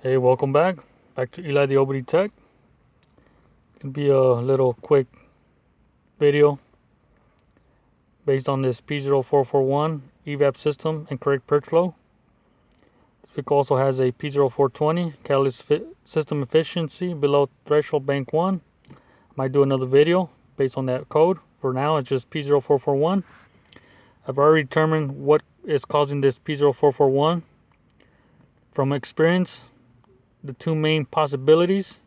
Hey, welcome back to Eli the OBD Tech. It's gonna be a little quick video based on this P0441 EVAP system and correct purge flow. This vehicle also has a P0420 catalyst system efficiency below threshold bank 1. Might do another video based on that code. For now, it's just P0441. I've already determined what is causing this P0441. From experience, the two main possibilities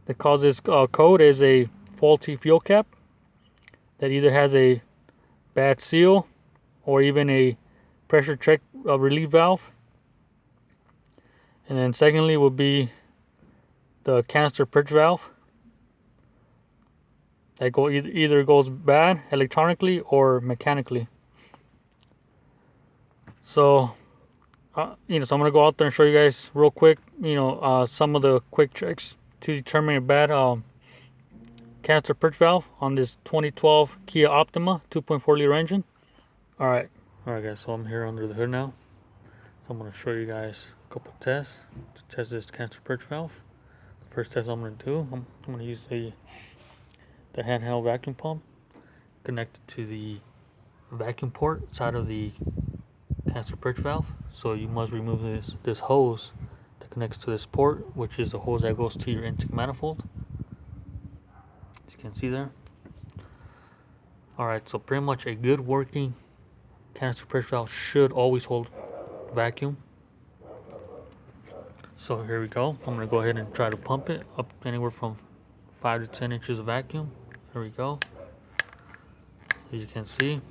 that cause this code is a faulty fuel cap that either has a bad seal or even a pressure check relief valve. And then secondly would be the canister purge valve that either goes bad electronically or mechanically. So so I'm gonna go out there and show you guys real quick, some of the quick checks to determine a bad canister purge valve on this 2012 Kia Optima 2.4 liter engine. All right, guys. So I'm here under the hood now. So I'm gonna show you guys a couple tests to test this canister purge valve. The first test I'm gonna do, I'm gonna use the handheld vacuum pump connected to the vacuum port side of the canister purge valve. So you must remove this hose that connects to this port, which is the hose that goes to your intake manifold, as you can see there. Alright, so pretty much a good working canister purge valve should always hold vacuum. So here we go. I'm going to go ahead and try to pump it up anywhere from 5 to 10 inches of vacuum. Here we go. As you can see,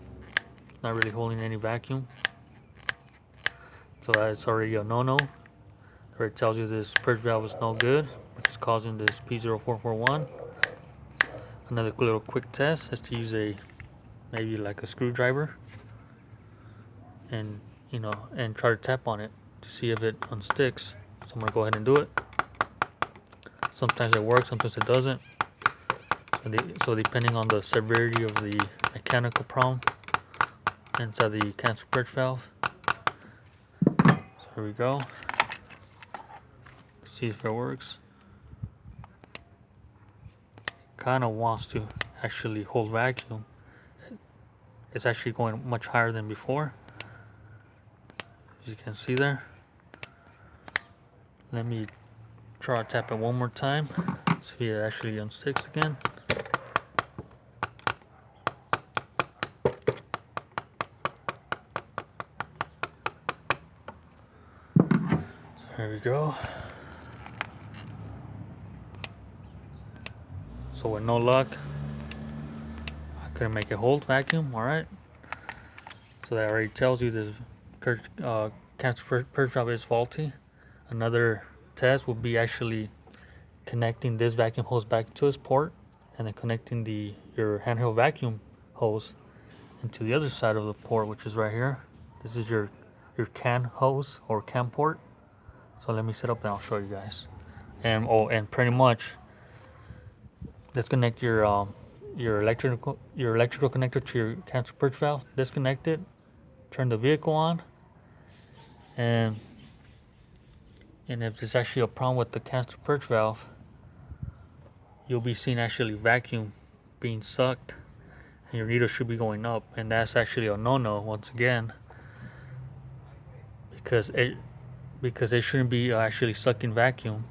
not really holding any vacuum. So that's already a no-no. Where it tells you this purge valve is no good, which is causing this P0441. Another little quick test is to use maybe like a screwdriver and try to tap on it to see if it unsticks. So I'm gonna go ahead and do it. Sometimes it works, sometimes it doesn't. So depending on the severity of the mechanical problem inside the canister purge valve. Here we go. See if it works. Kind of wants to actually hold vacuum. It's actually going much higher than before, as you can see there. Let me try to tap it one more time. See if it actually unsticks again. There we go. So with no luck, I couldn't make it hold vacuum. Alright. So that already tells you this canister purge valve is faulty. Another test would be actually connecting this vacuum hose back to its port and then connecting your handheld vacuum hose into the other side of the port, which is right here. This is your can hose or can port. So let me set up and I'll show you guys. And pretty much disconnect your electrical connector to your canister purge valve. Disconnect it. Turn the vehicle on. And if there's actually a problem with the canister purge valve, you'll be seeing actually vacuum being sucked, and your needle should be going up, and that's actually a no-no once again, because it shouldn't be actually sucking vacuum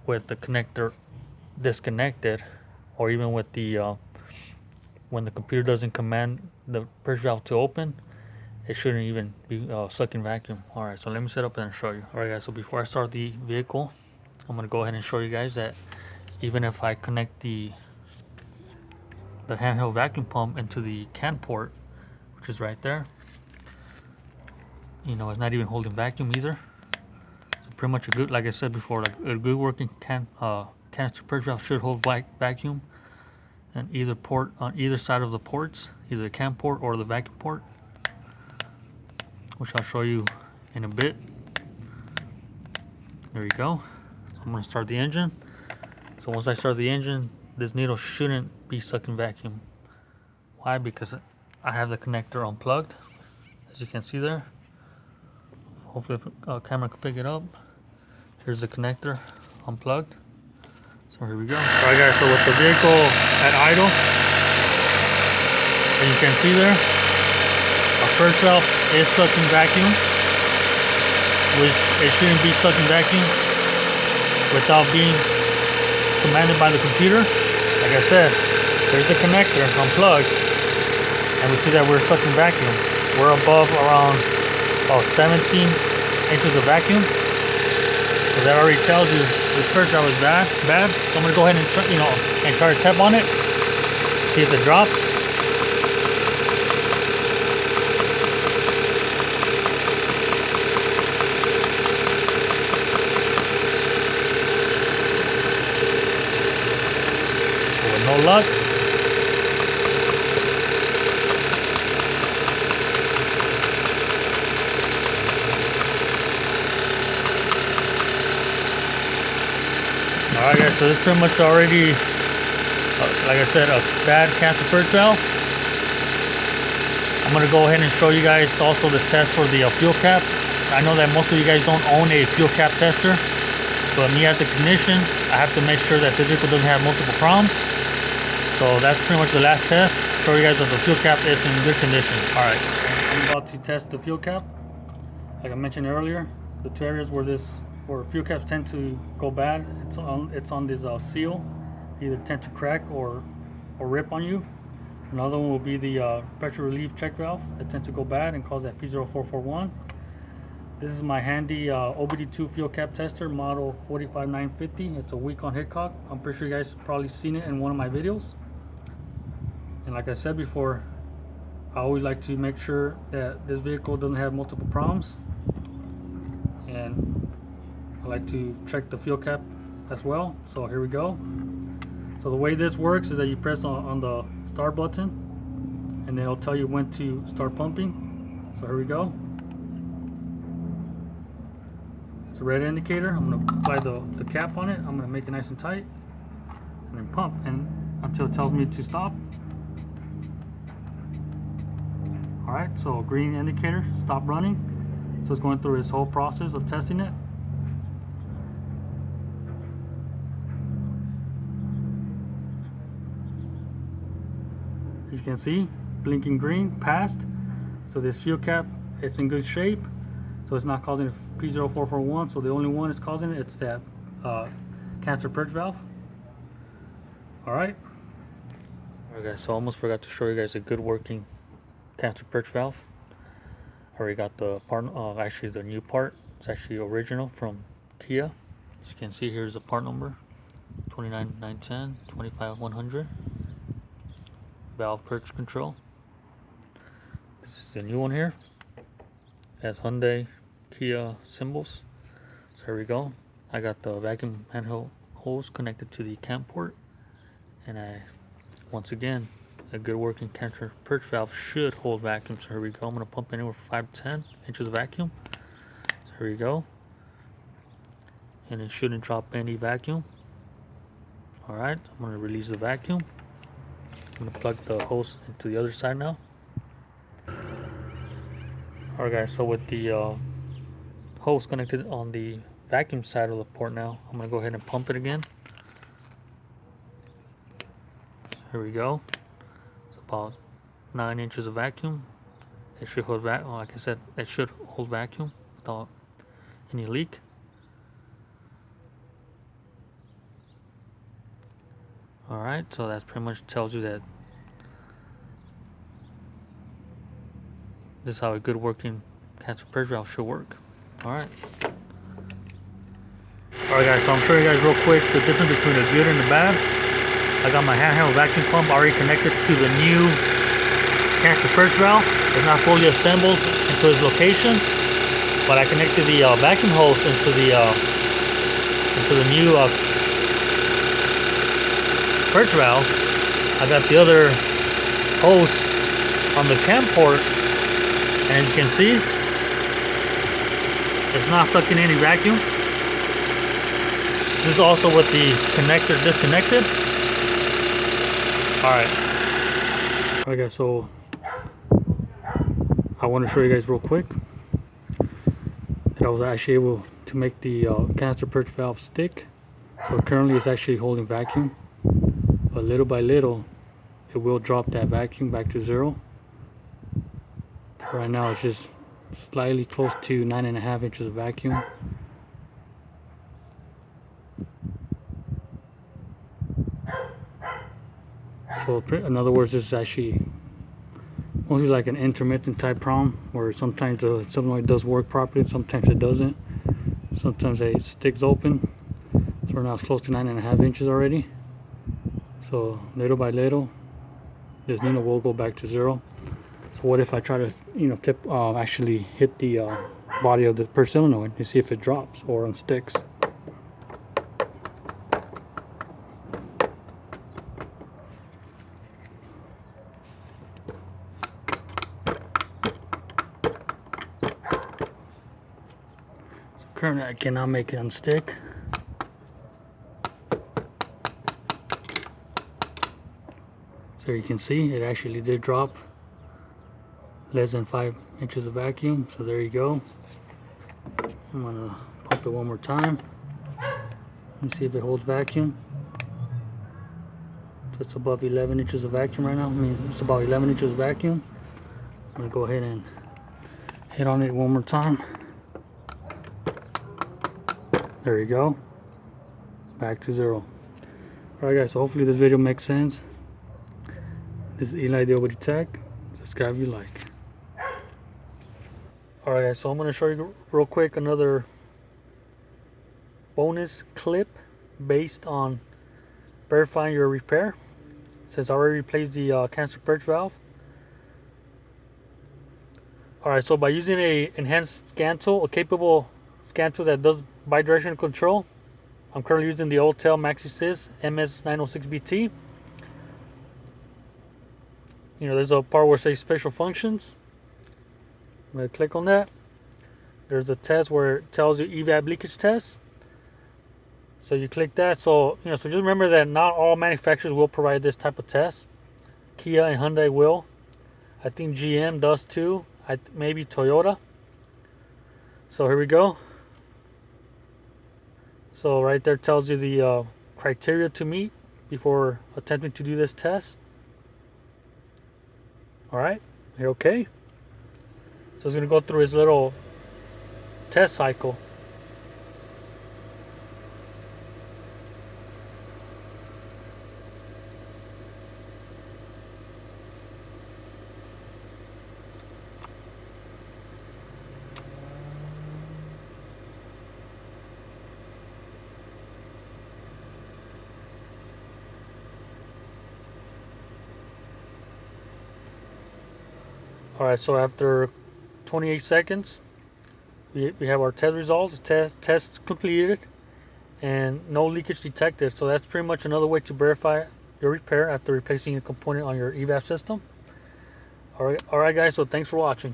with the connector disconnected, or even with the when the computer doesn't command the purge valve to open, it shouldn't even be sucking vacuum. Alright, so let me set up and show you. Alright guys, so before I start the vehicle, I'm going to go ahead and show you guys that even if I connect the handheld vacuum pump into the can port, which is right there, it's not even holding vacuum either. So pretty much a good, like I said before, like a good working canister purge valve should hold vacuum, and either port on either side of the ports, either the can port or the vacuum port, which I'll show you in a bit. There you go. So I'm going to start the engine. So once I start the engine, this needle shouldn't be sucking vacuum. Why? Because I have the connector unplugged, as you can see there. hopefully the camera can pick it up. Here's the connector unplugged. So here we go. Alright guys, so with the vehicle at idle, as you can see there, our purge valve is sucking vacuum, which it shouldn't be sucking vacuum without being commanded by the computer. Like I said, there's the connector unplugged, and we see that we're sucking vacuum. We're above around 17 inches of vacuum. So that already tells you this purge valve is bad. So I'm gonna go ahead and try to tap on it, see if it drops. With no luck. Alright guys, so this is pretty much already, like I said, a bad cancer purge valve. I'm going to go ahead and show you guys also the test for the fuel cap. I know that most of you guys don't own a fuel cap tester, but me as a technician, I have to make sure that this vehicle doesn't have multiple problems. So that's pretty much the last test. Show you guys that the fuel cap is in good condition. Alright, I'm about to test the fuel cap. Like I mentioned earlier, the two areas where fuel caps tend to go bad, it's on this seal, either tend to crack or rip on you. Another one will be the pressure relief check valve that tends to go bad and cause that P0441. This is my handy OBD2 fuel cap tester, model 45950. It's a Week-on Hitchcock. I'm pretty sure you guys probably seen it in one of my videos. And like I said before, I always like to make sure that this vehicle doesn't have multiple problems, and I like to check the fuel cap as well. So here we go. So the way this works is that you press on the start button, and then it'll tell you when to start pumping. So here we go. It's a red indicator. I'm going to apply the cap on it. I'm going to make it nice and tight, and then pump until it tells me to stop. Alright, so green indicator, stop running. So it's going through this whole process of testing it. As you can see, blinking green, passed. So this fuel cap, it's in good shape. So it's not causing a P0441. So the only one it's causing it's that cancer purge valve. Alright. Alright guys, so I almost forgot to show you guys a good working cancer purge valve. I already got the part, actually the new part. It's actually original from Kia. As you can see, here's the part number, 29910 25100. Valve purge control. This is the new one here. It has Hyundai, Kia symbols. So here we go. I got the vacuum handheld hose connected to the cam port, and once again, a good working cancer purge valve should hold vacuum. So here we go. I'm going to pump anywhere from 5 to 10 inches of vacuum. So here we go. And it shouldn't drop any vacuum. Alright, I'm going to release the vacuum. I'm going to plug the hose into the other side now. Alright guys, so with the hose connected on the vacuum side of the port now, I'm going to go ahead and pump it again. Here we go. It's about 9 inches of vacuum. It should hold vacuum. Like I said, it should hold vacuum without any leak. Alright, so that pretty much tells you that this is how a good working cancer purge valve should work. Alright. Alright guys, so I'm showing you guys real quick the difference between the good and the bad. I got my handheld vacuum pump already connected to the new cancer purge valve. It's not fully assembled into its location, but I connected the vacuum hose into the new purge valve. I got the other hose on the cam port, and as you can see, it's not sucking any vacuum. This is also with the connector disconnected. Alright guys, so I want to show you guys real quick. that I was actually able to make the canister purge valve stick. So currently it's actually holding vacuum, but little by little it will drop that vacuum back to 0. So right now it's just slightly close to 9.5 inches of vacuum. So in other words, this is actually mostly like an intermittent type problem, where sometimes the solenoid does work properly, sometimes it doesn't. Sometimes it sticks open. So right now it's close to 9.5 inches already. So little by little, this needle will go back to 0. So what if I try to, actually hit the body of the purge solenoid to see if it drops or unsticks? Currently I cannot make it unstick. So you can see it actually did drop less than 5 inches of vacuum. So there you go. I'm gonna pump it one more time and see if it holds vacuum. Just above 11 inches of vacuum right now. I mean, it's about 11 inches of vacuum. I'm gonna go ahead and hit on it one more time. There you go. Back to 0. Alright guys, so hopefully this video makes sense. This is Eli the OBD Tech. Subscribe if you like. Alright guys, so I'm going to show you real quick another bonus clip based on verifying your repair. It says I already replaced the canister purge valve. Alright, so by using a enhanced scan tool, a capable scan tool that does bidirectional control, I'm currently using the Oldtail MaxiSys MS906BT. There's a part where it says special functions. I'm going to click on that. There's a test where it tells you EVAP leakage test. So you click that. So just remember that not all manufacturers will provide this type of test. Kia and Hyundai will. I think GM does too. Maybe Toyota. So here we go. So right there tells you the criteria to meet before attempting to do this test. Alright, you're okay. So it's going to go through his little test cycle. Alright, so after 28 seconds, we have our test results. Tests completed and no leakage detected. So that's pretty much another way to verify your repair after replacing a component on your EVAP system. Alright guys, so thanks for watching.